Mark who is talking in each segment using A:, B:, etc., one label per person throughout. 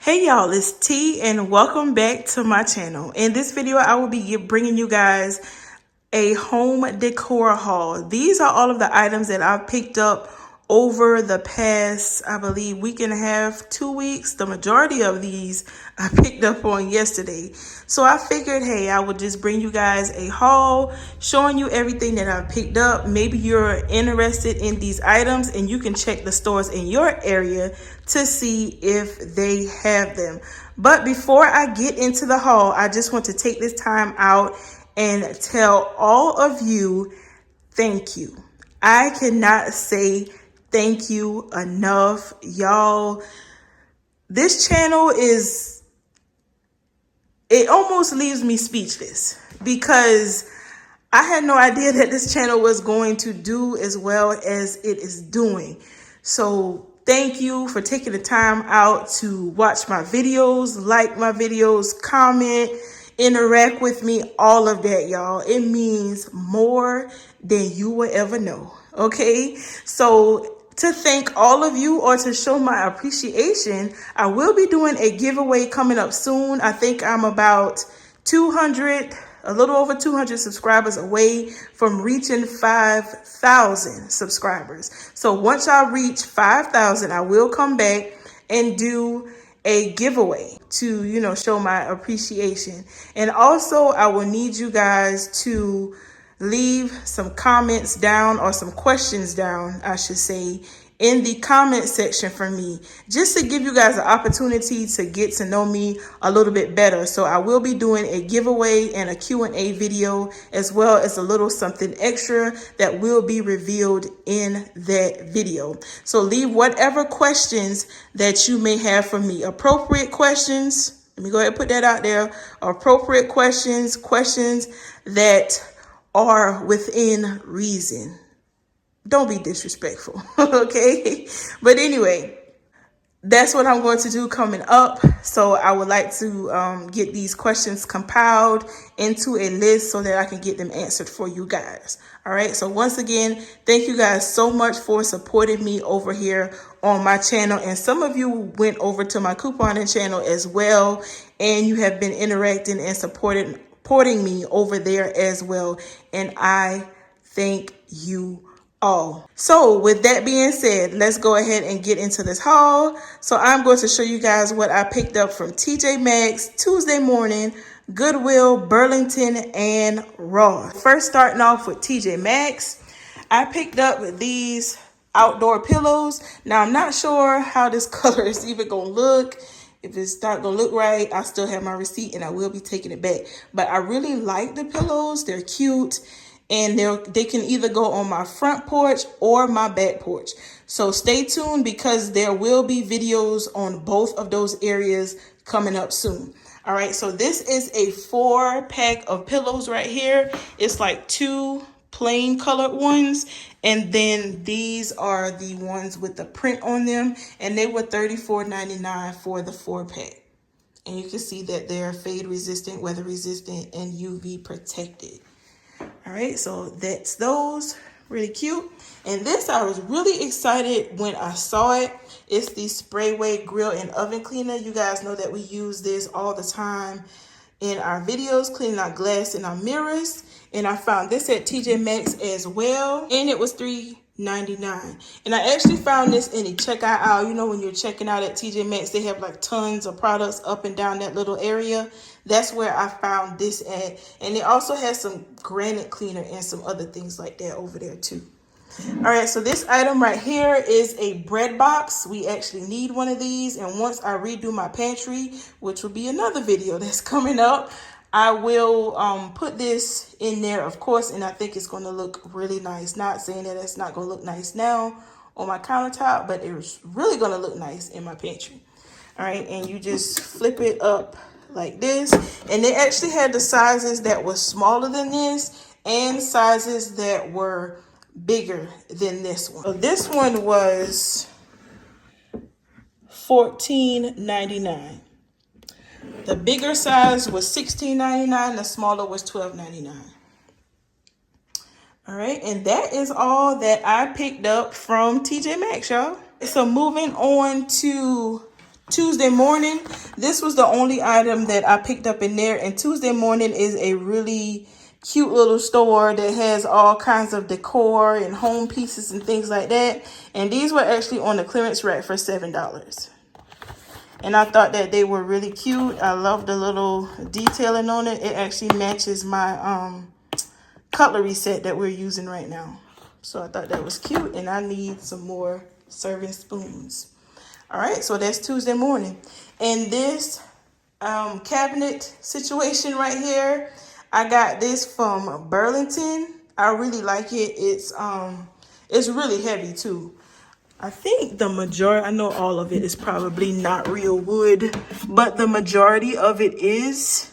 A: Hey y'all, it's T and welcome back to my channel. In this video, I will be bringing you guys a home decor haul. These are all of the items that I've picked up over the past, I believe, week and a half, 2 weeks. The majority of these I picked up on yesterday. So I figured, hey, I would just bring you guys a haul, showing you everything that I've picked up. Maybe you're interested in these items and you can check the stores in your area to see if they have them. But before I get into the haul, I just want to take this time out and tell all of you thank you. I cannot say thank you enough, y'all. This channel it almost leaves me speechless because I had no idea that this channel was going to do as well as it is doing. So thank you for taking the time out to watch my videos, like my videos, comment, interact with me, all of that, y'all. It means more than you will ever know. Okay, so to thank all of you or to show my appreciation, I will be doing a giveaway coming up soon. I think I'm about 200, a little over 200 subscribers away from reaching 5,000 subscribers. So once I reach 5,000, I will come back and do a giveaway to, show my appreciation. And also I will need you guys to leave some comments down, or some questions down, I should say, in the comment section for me, just to give you guys an opportunity to get to know me a little bit better. So I will be doing a giveaway and a Q&A video, as well as a little something extra that will be revealed in that video. So leave whatever questions that you may have for me. Appropriate questions. Let me go ahead and put that out there. Appropriate questions that are within reason. Don't be disrespectful, okay? But anyway, that's what I'm going to do coming up. So I would like to get these questions compiled into a list so that I can get them answered for you guys. All right. So once again, thank you guys so much for supporting me over here on my channel. And some of you went over to my couponing channel as well, and you have been interacting and supporting me over there as well. And I thank you all. So with that being said, let's go ahead and get into this haul. So I'm going to show you guys what I picked up from TJ Maxx, Tuesday morning, Goodwill, Burlington, and Ross. First, starting off with TJ Maxx, I picked up these outdoor pillows. Now I'm not sure how this color is even gonna look. If it's not gonna look right, I still have my receipt and I will be taking it back. But I really like the pillows. They're cute, and they can either go on my front porch or my back porch. So stay tuned, because there will be videos on both of those areas coming up soon. All right, so this is a 4-pack of pillows right here. It's like 2 plain colored ones, and then these are the ones with the print on them, and they were $34.99 for the 4-pack. And you can see that they're fade resistant, weather resistant, and UV protected. All right, so that's those. Really cute. And this, I was really excited when I saw it. It's the Sprayway Grill and Oven Cleaner. You guys know that we use this all the time in our videos, cleaning our glass and our mirrors. And I found this at TJ Maxx as well, and it was $3.99. And I actually found this in the checkout aisle. You know, when you're checking out at TJ Maxx, they have like tons of products up and down that little area. That's where I found this at. And they also has some granite cleaner and some other things like that over there too. All right, so this item right here is a bread box. We actually need one of these, and once I redo my pantry, which will be another video that's coming up, I will put this in there, of course, and I think it's going to look really nice. Not saying that it's not going to look nice now on my countertop, but it's really going to look nice in my pantry. All right, and you just flip it up like this, and they actually had the sizes that were smaller than this and sizes that were bigger than this one. So this one was $14.99. The bigger size was $16.99. The smaller was $12.99. All right, and that is all that I picked up from TJ Maxx, y'all. So moving on to Tuesday morning, this was the only item that I picked up in there. And Tuesday morning is a really cute little store that has all kinds of decor and home pieces and things like that. And these were actually on the clearance rack for $7. And I thought that they were really cute. I love the little detailing on it. It actually matches my cutlery set that we're using right now. So I thought that was cute, and I need some more serving spoons. All right, so that's Tuesday morning. And this cabinet situation right here, I got this from Burlington. I really like it. It's really heavy too. I think the majority, I know all of it is probably not real wood, but the majority of it is,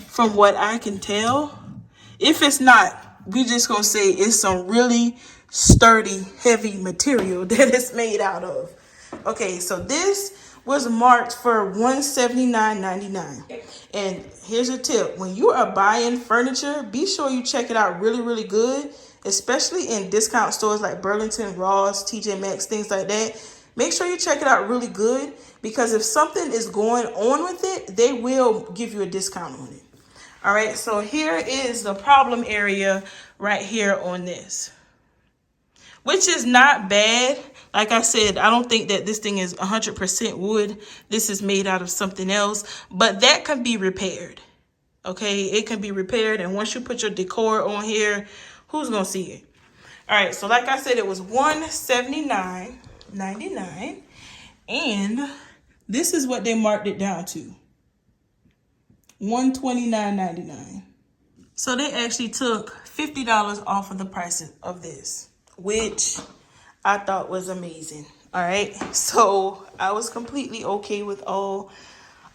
A: from what I can tell. If it's not, we just gonna say it's some really sturdy, heavy material that it's made out of. Okay, so this was marked for $179.99. And here's a tip. When you are buying furniture, be sure you check it out really, really good, especially in discount stores like Burlington, Ross, TJ Maxx, things like that. Make sure you check it out really good, because if something is going on with it, they will give you a discount on it. All right, so here is the problem area right here on this, which is not bad. Like I said, I don't think that this thing is 100% wood. This is made out of something else, but that can be repaired. Okay, it can be repaired. And once you put your decor on here, who's going to see it? All right, so like I said, it was $179.99. And this is what they marked it down to. $129.99. So they actually took $50 off of the price of this, which I thought was amazing. All right, so I was completely okay with all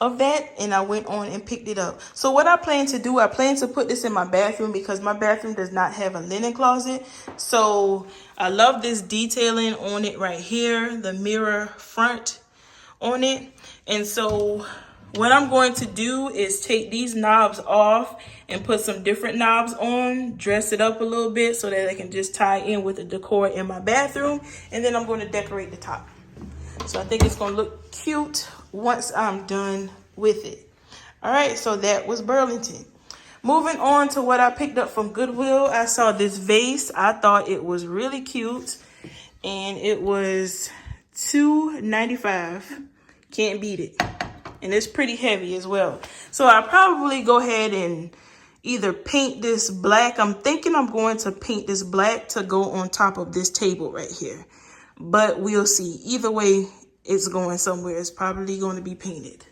A: of that, and I went on and picked it up. So what I plan to do, I plan to put this in my bathroom, because my bathroom does not have a linen closet. So I love this detailing on it right here, the mirror front on it. And so what I'm going to do is take these knobs off and put some different knobs on, dress it up a little bit so that I can just tie in with the decor in my bathroom. And then I'm going to decorate the top. So I think it's going to look cute once I'm done with it. All right, so that was Burlington. Moving on to what I picked up from Goodwill. I saw this vase. I thought it was really cute, and it was $2.95. Can't beat it. And it's pretty heavy as well. So I'll probably go ahead and either paint this black. I'm thinking I'm going to paint this black to go on top of this table right here. But we'll see. Either way, it's going somewhere. It's probably going to be painted.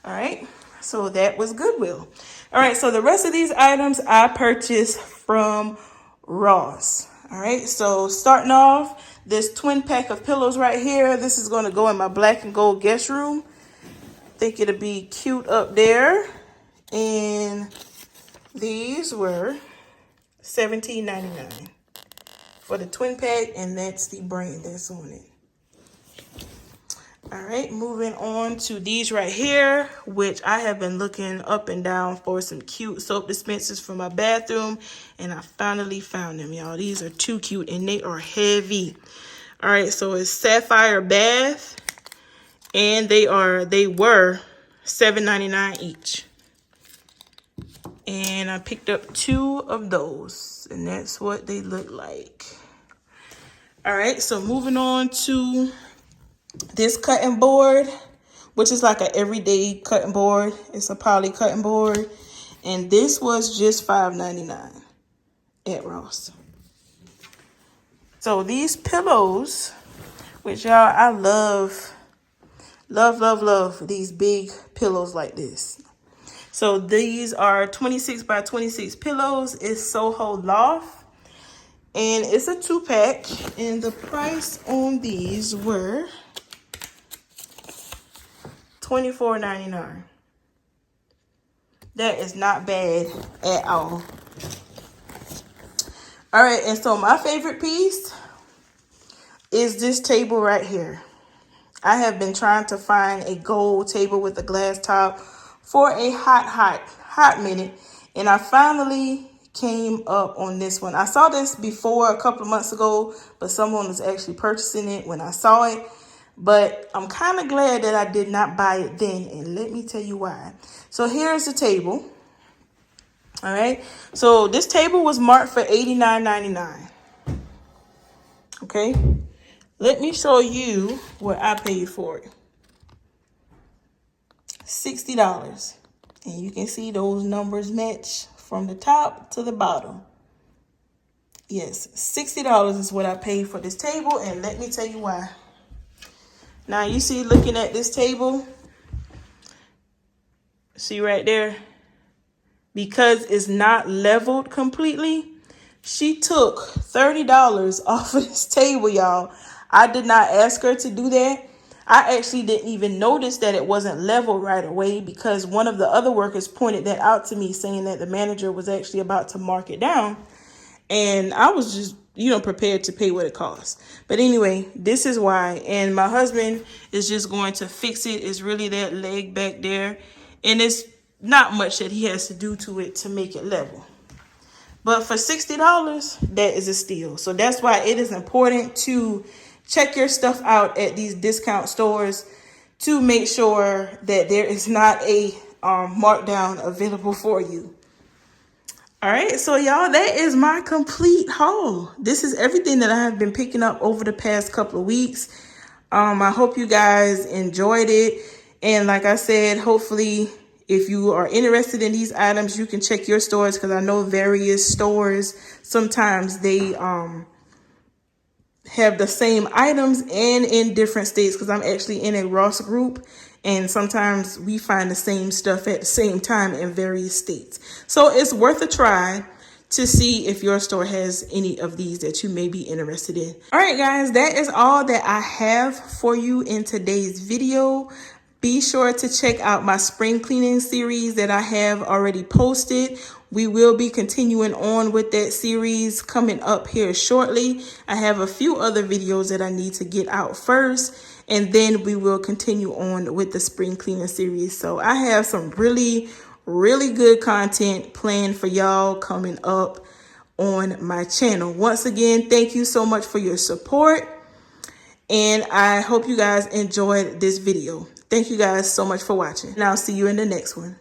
A: All right. So that was Goodwill. All right. So the rest of these items I purchased from Ross. All right. So starting off, this twin pack of pillows right here. This is going to go in my black and gold guest room. Think it'll be cute up there. And these were $17.99 for the twin pack, and that's the brand that's on it. All right, moving on to these right here, which I have been looking up and down for some cute soap dispensers for my bathroom, and I finally found them, y'all. These are too cute, and they are heavy. All right, so it's Sapphire Bath, and they were $7.99 each. And I picked up 2 of those, and that's what they look like. All right, so moving on to this cutting board, which is like an everyday cutting board. It's a poly cutting board, and this was just $5.99 at Ross. So these pillows, which y'all, I love these big pillows like this. So these are 26 by 26 pillows. It's Soho Loft, and it's a 2-pack, and the price on these were $24.99. That is not bad at all. All right, and so my favorite piece is this table right here. I have been trying to find a gold table with a glass top for a hot minute, and I finally came up on this one. I saw this before a couple of months ago, but someone was actually purchasing it when I saw it. But I'm kind of glad that I did not buy it then, and let me tell you why. So here's the table. All right. So this table was marked for $89.99. Okay. Let me show you what I paid for it. $60. And you can see those numbers match from the top to the bottom. Yes, $60 is what I paid for this table, and let me tell you why. Now, you see, looking at this table, see right there, because it's not leveled completely, she took $30 off of this table, y'all. I did not ask her to do that. I actually didn't even notice that it wasn't leveled right away because one of the other workers pointed that out to me, saying that the manager was actually about to mark it down. And I was just, prepared to pay what it costs. But anyway, this is why. And my husband is just going to fix it. It's really that leg back there. And it's not much that he has to do to it to make it level. But for $60, that is a steal. So that's why it is important to check your stuff out at these discount stores to make sure that there is not a markdown available for you. All right, so y'all, that is my complete haul. This is everything that I have been picking up over the past couple of weeks. I hope you guys enjoyed it. And like I said, hopefully, if you are interested in these items, you can check your stores, because I know various stores, sometimes they have the same items and in different states, because I'm actually in a Ross group. And sometimes we find the same stuff at the same time in various states. So it's worth a try to see if your store has any of these that you may be interested in. All right, guys, that is all that I have for you in today's video. Be sure to check out my spring cleaning series that I have already posted. We will be continuing on with that series coming up here shortly. I have a few other videos that I need to get out first, and then we will continue on with the spring cleaning series. So I have some really good content planned for y'all coming up on my channel. Once again, thank you so much for your support, and I hope you guys enjoyed this video. Thank you guys so much for watching, and I'll see you in the next one.